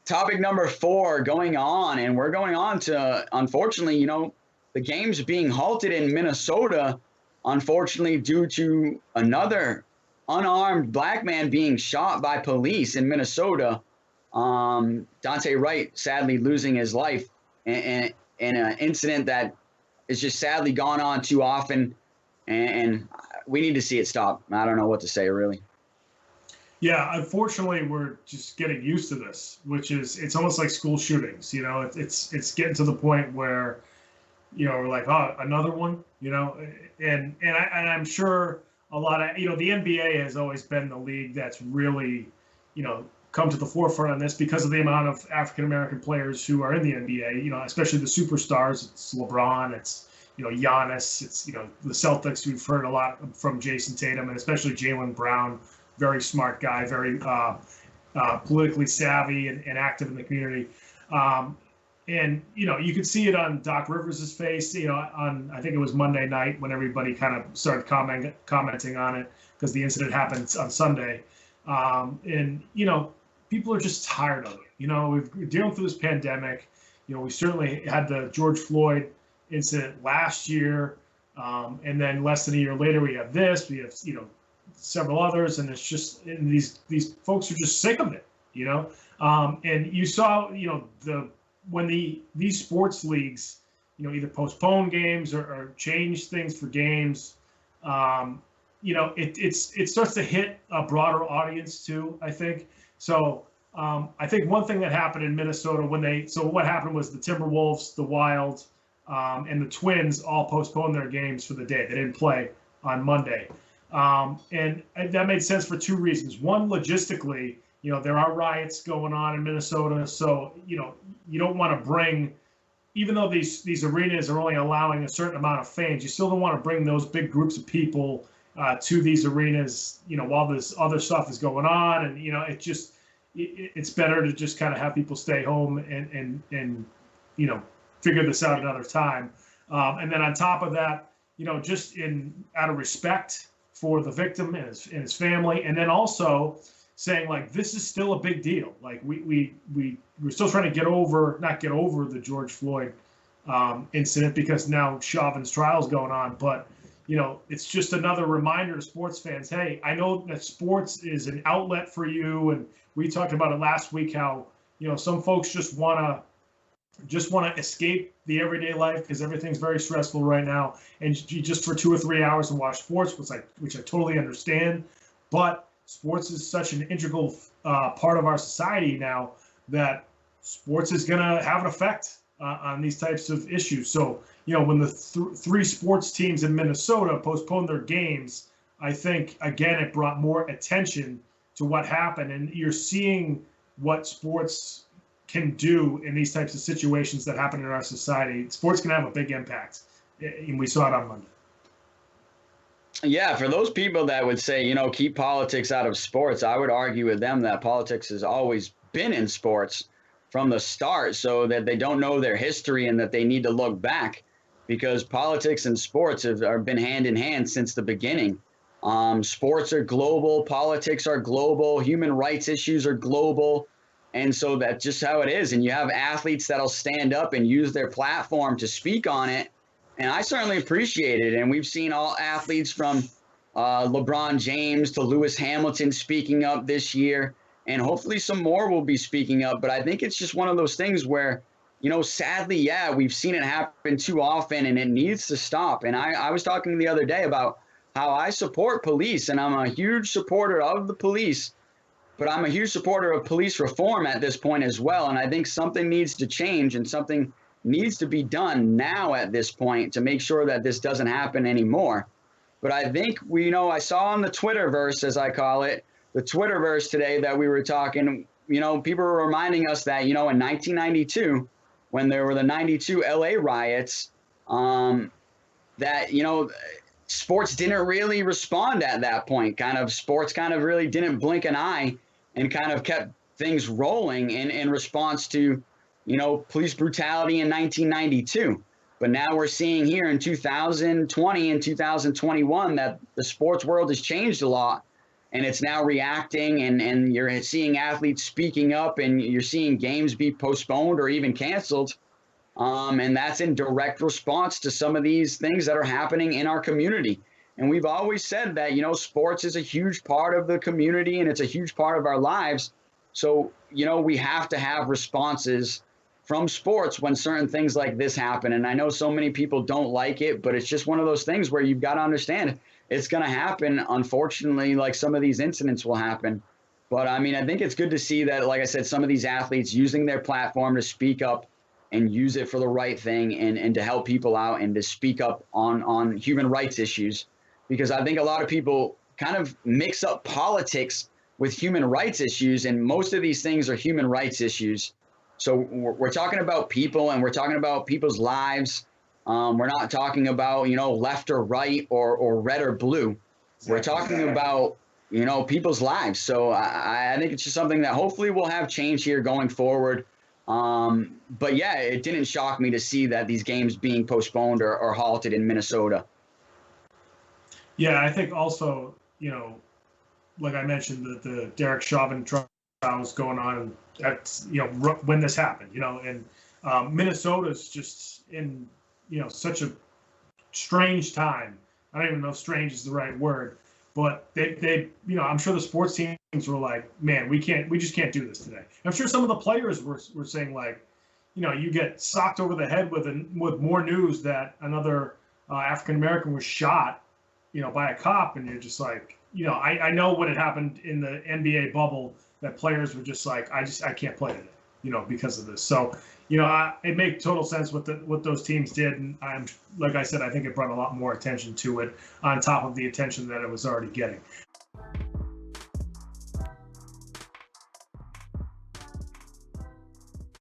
topic number 4 going on, and we're going on to, unfortunately, the games being halted in Minnesota, unfortunately, due to another unarmed black man being shot by police in Minnesota. Daunte Wright sadly losing his life in an incident that is just sadly gone on too often, and we need to see it stop. I don't know what to say, really. Yeah, unfortunately, we're just getting used to this, which is, it's almost like school shootings. It's getting to the point where, we're like, oh, another one, and I'm sure a lot of, the NBA has always been the league that's really, come to the forefront on this because of the amount of African-American players who are in the NBA, especially the superstars. It's LeBron, it's, Giannis, it's, the Celtics. We've heard a lot from Jason Tatum, and especially Jaylen Brown. Very smart guy, very politically savvy and active in the community. And, you could see it on Doc Rivers' face, on, I think it was Monday night when everybody kind of started commenting on it because the incident happened on Sunday. And, people are just tired of it. We're dealing through this pandemic. We certainly had the George Floyd incident last year. And then less than a year later, we have this. We have, several others, and it's just, and these folks are just sick of it, and you saw, when these sports leagues, either postpone games or change things for games, it starts to hit a broader audience too, I think. So I think one thing that happened in Minnesota what happened was the Timberwolves, the Wild, and the Twins all postponed their games for the day. They didn't play on Monday. And that made sense for 2 reasons. One, logistically, there are riots going on in Minnesota. So, you don't want to bring, even though these arenas are only allowing a certain amount of fans, you still don't want to bring those big groups of people to these arenas, while this other stuff is going on. And, it's better to just kind of have people stay home and figure this out another time. And then on top of that, just out of respect for the victim and his family, and then also saying, like, this is still a big deal. Like, we're still trying to not get over the George Floyd incident, because now Chauvin's trial is going on. But it's just another reminder to sports fans. Hey, I know that sports is an outlet for you, and we talked about it last week. How some folks just want to escape the everyday life because everything's very stressful right now, and just for 2 or 3 hours to watch sports, which I totally understand. But sports is such an integral part of our society now that sports is going to have an effect on these types of issues. So, when the 3 sports teams in Minnesota postponed their games, I think, again, it brought more attention to what happened, and you're seeing what sports can do in these types of situations that happen in our society. Sports can have a big impact, and we saw it on Monday. Yeah, for those people that would say, keep politics out of sports, I would argue with them that politics has always been in sports from the start, so that they don't know their history and that they need to look back, because politics and sports have been hand in hand since the beginning. Sports are global, politics are global, human rights issues are global. And so that's just how it is. And you have athletes that'll stand up and use their platform to speak on it. And I certainly appreciate it. And we've seen all athletes from LeBron James to Lewis Hamilton speaking up this year. And hopefully some more will be speaking up. But I think it's just one of those things where, sadly, yeah, we've seen it happen too often, and it needs to stop. And I was talking the other day about how I support police, and I'm a huge supporter of the police. But I'm a huge supporter of police reform at this point as well. And I think something needs to change, and something needs to be done now at this point to make sure that this doesn't happen anymore. But I think I saw on the Twitterverse, as I call it, the Twitterverse today, that we were talking, people were reminding us that, in 1992, when there were the 92 LA riots, that, sports didn't really respond at that point. Sports really didn't blink an eye and kind of kept things rolling in response to, police brutality in 1992. But now we're seeing here in 2020 and 2021 that the sports world has changed a lot. and it's now reacting, and you're seeing athletes speaking up, and you're seeing games be postponed or even canceled. And that's in direct response to some of these things that are happening in our community. And we've always said that, you know, sports is a huge part of the community and it's a huge part of our lives. So, you know, we have to have responses from sports when certain things like this happen. And I know so many people don't like it, but it's just one of those things where you've got to understand it's going to happen. Unfortunately, like some of these incidents will happen. But I mean, I think it's good to see that, like I said, some of these athletes using their platform to speak up and use it for the right thing, and to help people out and to speak up on human rights issues. Because I think a lot of people kind of mix up politics with human rights issues, and most of these things are human rights issues. So we're talking about people, and we're talking about people's lives. We're not talking about, you know, left or right or red or blue. We're talking about, you know, people's lives. So I think it's just something that hopefully we'll have change here going forward. But yeah, it didn't shock me to see that these games being postponed or halted in Minnesota. Yeah, I think also, you know, like I mentioned, the Derek Chauvin trial was going on at, you know, when this happened, you know, and Minnesota's just in, you know, such a strange time. I don't even know if strange is the right word, but they, you know, I'm sure the sports teams were like, man, we just can't do this today. I'm sure some of the players were saying, like, you know, you get socked over the head with more news that another African American was shot, you know, by a cop, and you're just like, you know, I know what had happened in the NBA bubble, that players were just like, I can't play today, you know, because of this. So, you know, it made total sense what those teams did, and like I said, I think it brought a lot more attention to it on top of the attention that it was already getting.